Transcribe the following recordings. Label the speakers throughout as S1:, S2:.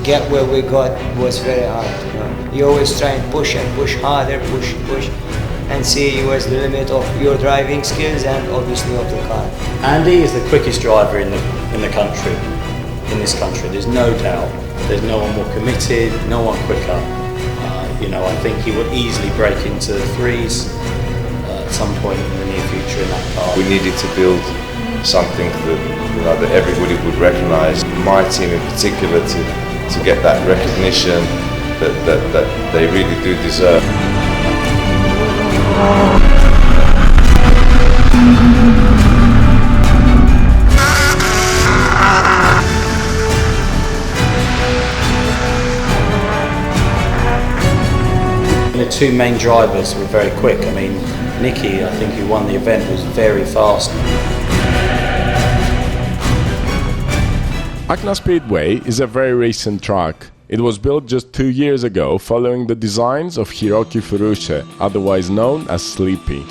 S1: get where we got was very hard. You always try and push harder, push, and see where's the limit of your driving skills and obviously of the car.
S2: Andy is the quickest driver in the country, in this country. There's no doubt. There's no one more committed, no one quicker. I think he would easily break into the threes at some point in the near future in that car.
S3: We needed to build something that everybody would recognise. My team in particular to get that recognition that they really do deserve.
S2: The two main drivers were very quick. I mean, Nicky, I think, who won the event, was very fast.
S4: Achna Speedway is a very recent track. It was built just 2 years ago following the designs of Hiroki Furuce, otherwise known as Sleepy,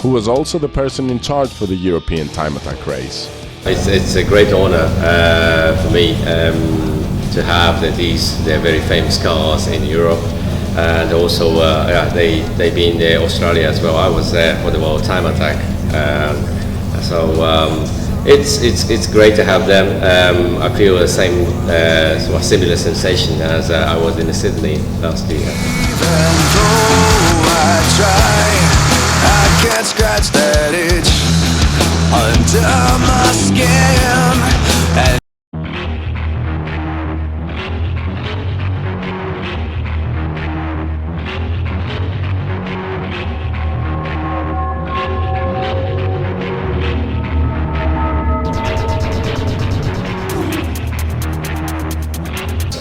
S4: who was also the person in charge for the European time attack race.
S5: It's a great honor for me to have these very famous cars in Europe. And also, they've been in Australia as well. I was there for the World Time Attack, it's great to have them. I feel the same sort of similar sensation as I was in Sydney last year.
S6: Even though I try, I can't scratch that itch under my skin.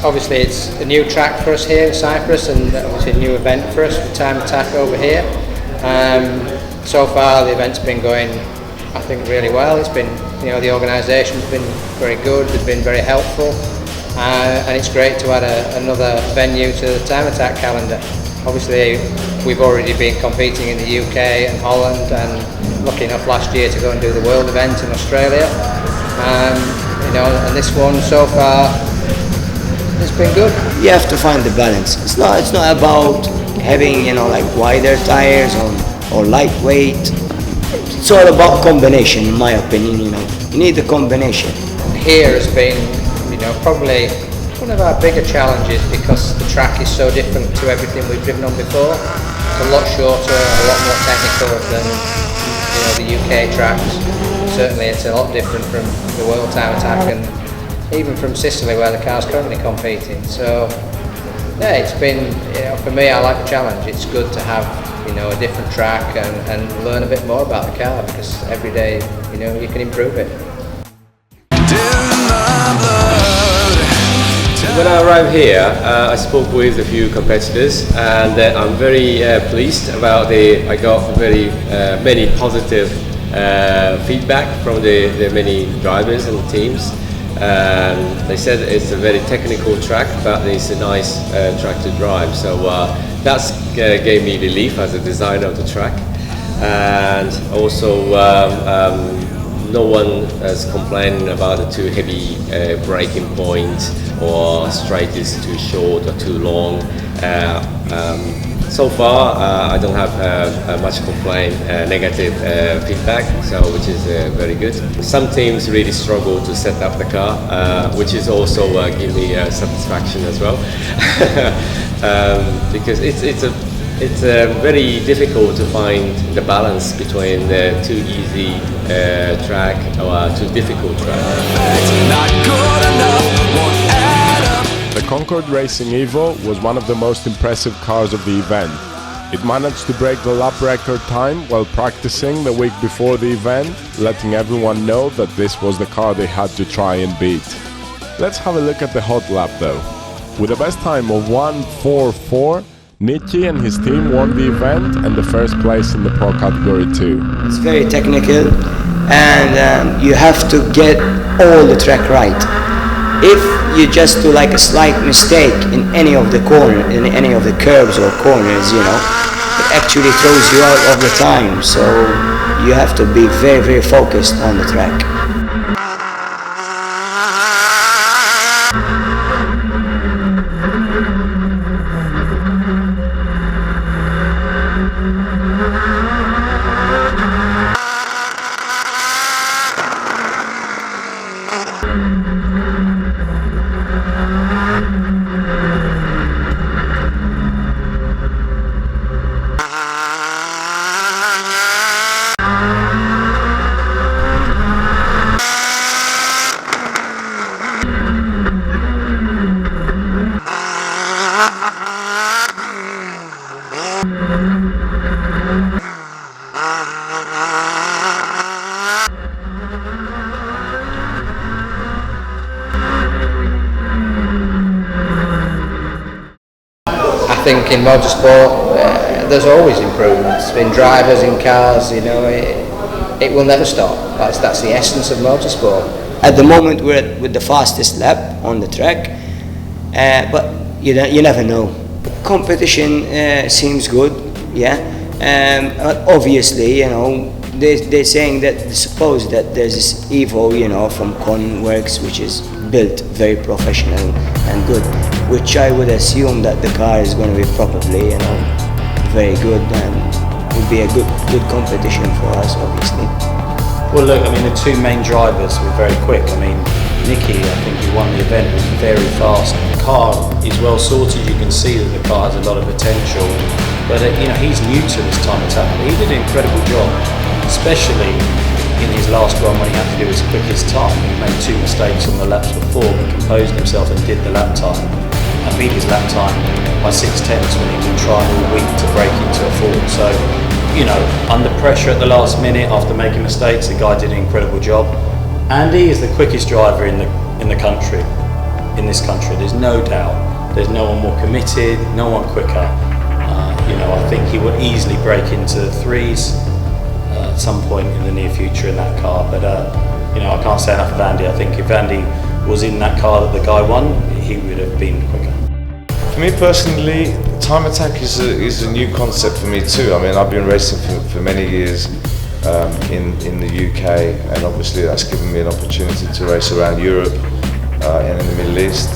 S7: Obviously it's a new track for us here in Cyprus, and obviously a new event for us with Time Attack over here. So far the event's been going, I think, really well. It's been, the organisation's been very good, they've been very helpful, and it's great to add another venue to the Time Attack calendar. Obviously we've already been competing in the UK and Holland, and lucky enough last year to go and do the world event in Australia. And this one so far, it's been good.
S1: You have to find the balance. It's not about having like wider tires or lightweight. It's all about combination, in my opinion. You need a combination.
S7: Here has been, probably one of our bigger challenges, because the track is so different to everything we've driven on before. It's a lot shorter, a lot more technical than the UK tracks. Certainly, it's a lot different from the World Time Attack and even from Sicily, where the car's currently competing. So yeah, it's been, for me, I like the challenge. It's good to have, a different track and learn a bit more about the car, because every day, you can improve it.
S5: When I arrived here, I spoke with a few competitors, and I'm very pleased about I got very many positive feedback from the many drivers and teams. They said it's a very technical track, but it's a nice track to drive. So that gave me relief as a designer of the track. And also, no one has complained about the too heavy braking point, or straight is too short or too long. So far, I don't have much complaint, negative feedback, which is very good. Some teams really struggle to set up the car, which is also give me satisfaction as well, because it's very difficult to find the balance between the too easy track or too difficult track.
S4: The Concorde Racing Evo was one of the most impressive cars of the event. It managed to break the lap record time while practicing the week before the event, letting everyone know that this was the car they had to try and beat. Let's have a look at the hot lap though. With a best time of 1:44, Nicky and his team won the event and the first place in the Pro category too.
S1: It's very technical, and you have to get all the track right. If you just do like a slight mistake in any of the curves or corners, it actually throws you out of the time. So you have to be very, very focused on the track.
S7: motorsport, there's always improvements in drivers, in cars. It will never stop. That's the essence of motorsport.
S1: At the moment, we're with the fastest lap on the track, but you never know. Competition seems good, yeah. Obviously, they're saying that suppose that there's this Evo, from Conworks, which is built very professional and good, which I would assume that the car is going to be probably, very good and would be a good competition for us, obviously.
S2: Well, look, the two main drivers were very quick. Nicky, I think he won the event, was very fast. The car is well sorted. You can see that the car has a lot of potential. But he's new to this time attack. He did an incredible job, especially in his last run when he had to do his quickest time. He made two mistakes on the laps before, but composed himself and did the lap time. And beat his lap time by 6/10 when he'd been trying all week to break into a Ford. So, under pressure at the last minute after making mistakes, the guy did an incredible job. Andy is the quickest driver in the country, in this country. There's no doubt. There's no one more committed, no one quicker. I think he would easily break into the threes at some point in the near future in that car. But I can't say enough of Andy. I think if Andy was in that car that the guy won, he would have been quicker.
S3: For me personally, time attack is a new concept for me too. I've been racing for many years in the UK, and obviously that's given me an opportunity to race around Europe and in the Middle East.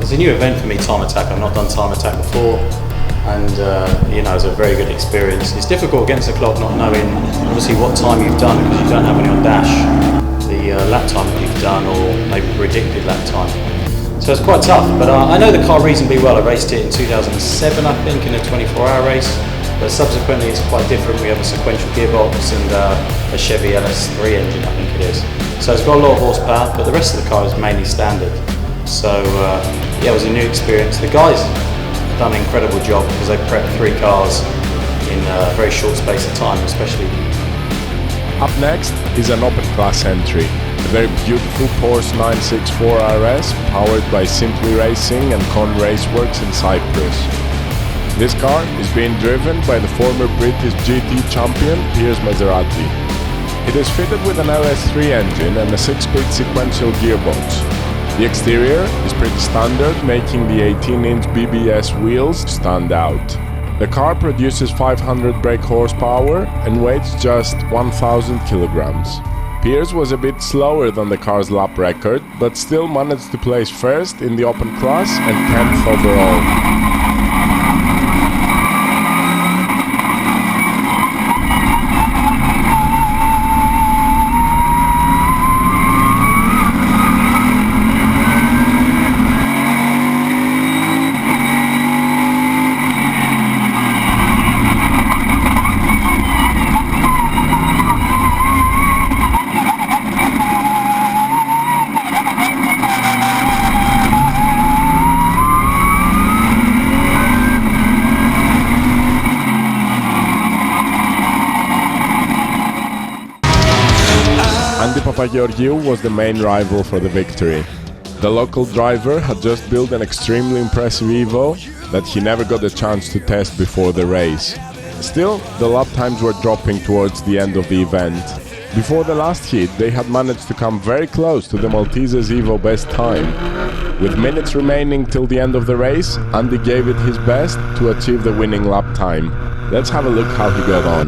S2: It's a new event for me, time attack. I've not done time attack before, and it's a very good experience. It's difficult against the clock not knowing obviously what time you've done, because you don't have any on dash, the lap time that you've done or maybe predicted lap time. So it's quite tough, but I know the car reasonably well. I raced it in 2007, I think, in a 24-hour race, but subsequently it's quite different. We have a sequential gearbox and a Chevy LS3 engine, I think it is. So it's got a lot of horsepower, but the rest of the car is mainly standard. So it was a new experience. The guys have done an incredible job because they prepped 3 cars in a very short space of time, especially.
S4: Up next is an open class entry. A very beautiful Porsche 964 RS powered by Simply Racing and Con Raceworks in Cyprus. This car is being driven by the former British GT champion Piers Maserati. It is fitted with an LS3 engine and a 6-speed sequential gearbox. The exterior is pretty standard, making the 18-inch BBS wheels stand out. The car produces 500 brake horsepower and weighs just 1,000 kilograms. Piers was a bit slower than the car's lap record, but still managed to place first in the open class and 10th overall. Georgiou was the main rival for the victory. The local driver had just built an extremely impressive Evo that he never got a chance to test before the race. Still, the lap times were dropping towards the end of the event. Before the last heat, they had managed to come very close to the Maltese's Evo best time. With minutes remaining till the end of the race, Andy gave it his best to achieve the winning lap time. Let's have a look how he got on.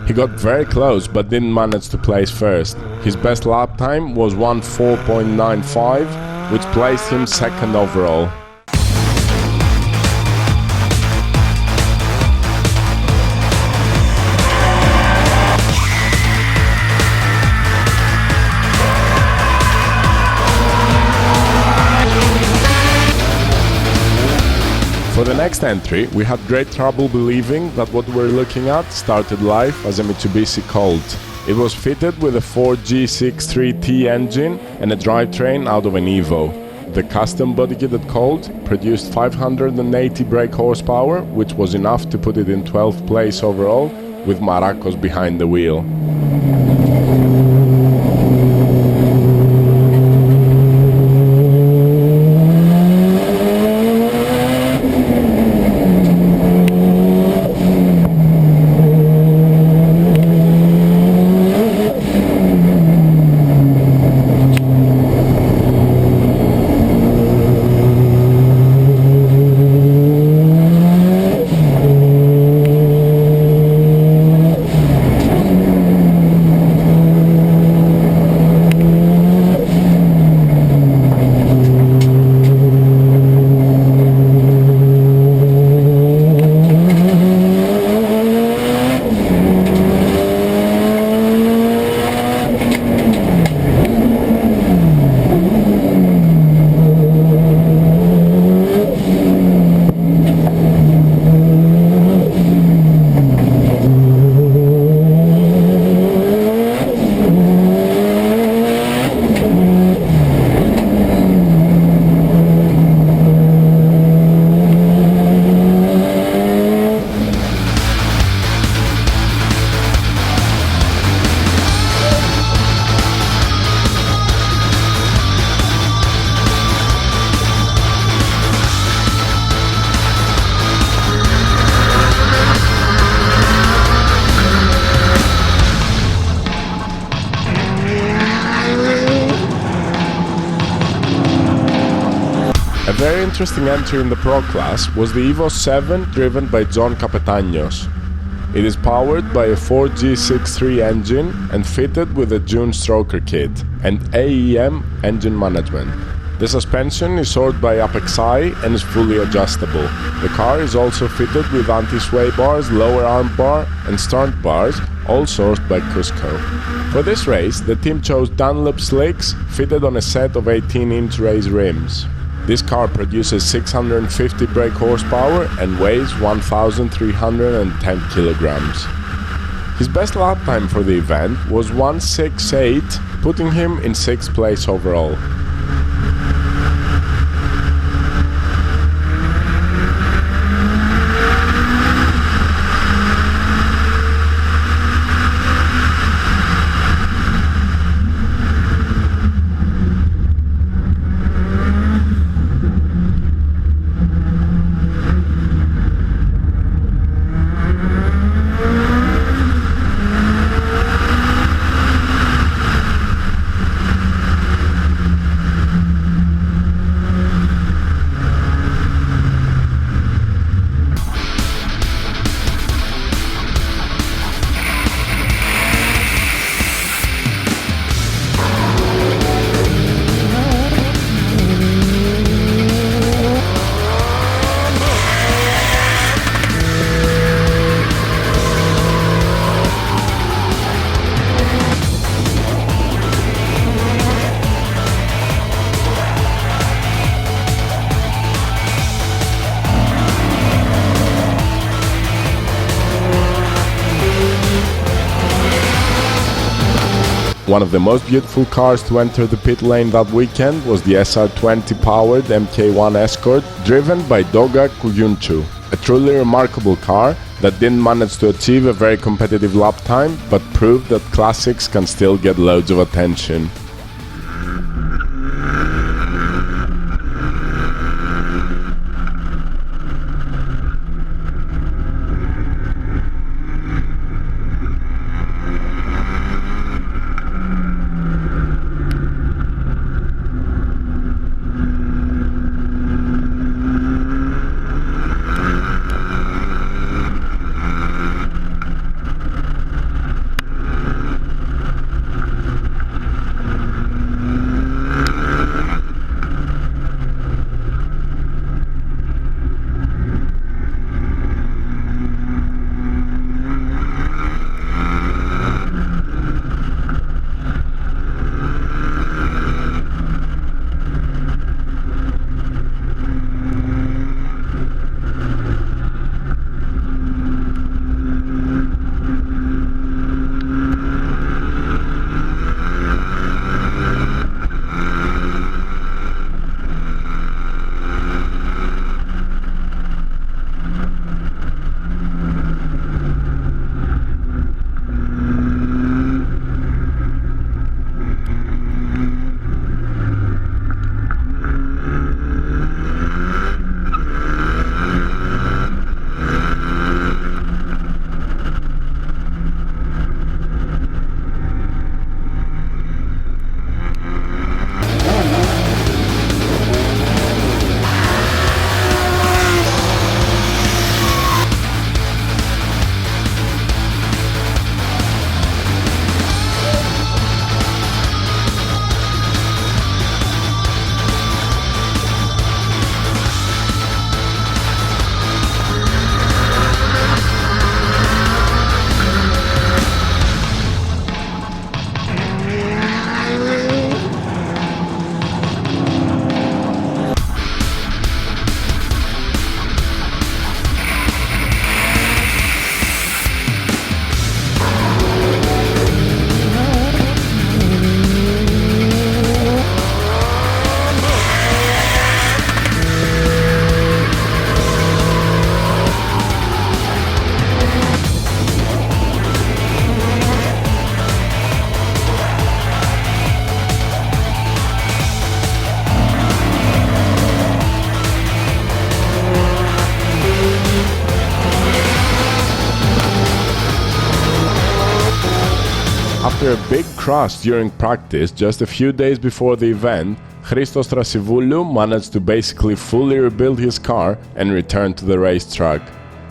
S4: He got very close but didn't manage to place first. His best lap time was 1:4.95, which placed him second overall. For the next entry, we had great trouble believing that what we're looking at started life as a Mitsubishi Colt. It was fitted with a 4G63T engine and a drivetrain out of an Evo. The custom body-kitted Colt produced 580 brake horsepower, which was enough to put it in 12th place overall, with Maracos behind the wheel. A very interesting entry in the Pro class was the Evo 7 driven by John Capetagnos. It is powered by a 4G63 engine and fitted with a June stroker kit and AEM engine management. The suspension is sourced by Apexi and is fully adjustable. The car is also fitted with anti-sway bars, lower arm bar and stern bars, all sourced by Cusco. For this race, the team chose Dunlop slicks fitted on a set of 18-inch race rims. This car produces 650 brake horsepower and weighs 1,310 kilograms. His best lap time for the event was 1:6.8, putting him in 6th place overall. One of the most beautiful cars to enter the pit lane that weekend was the SR20 powered MK1 Escort driven by Doga Kuyunchu, a truly remarkable car that didn't manage to achieve a very competitive lap time but proved that classics can still get loads of attention. After a big crash during practice just a few days before the event, Christos Trasivoulou managed to basically fully rebuild his car and return to the racetrack.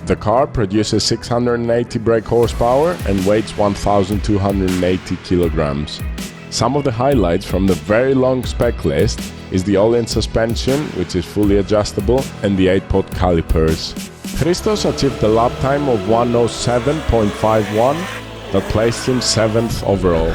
S4: The car produces 680 brake horsepower and weighs 1,280 kilograms. Some of the highlights from the very long spec list is the all-in suspension, which is fully adjustable, and the 8-pot calipers. Christos achieved a lap time of 1:07.51 that placed him 7th overall.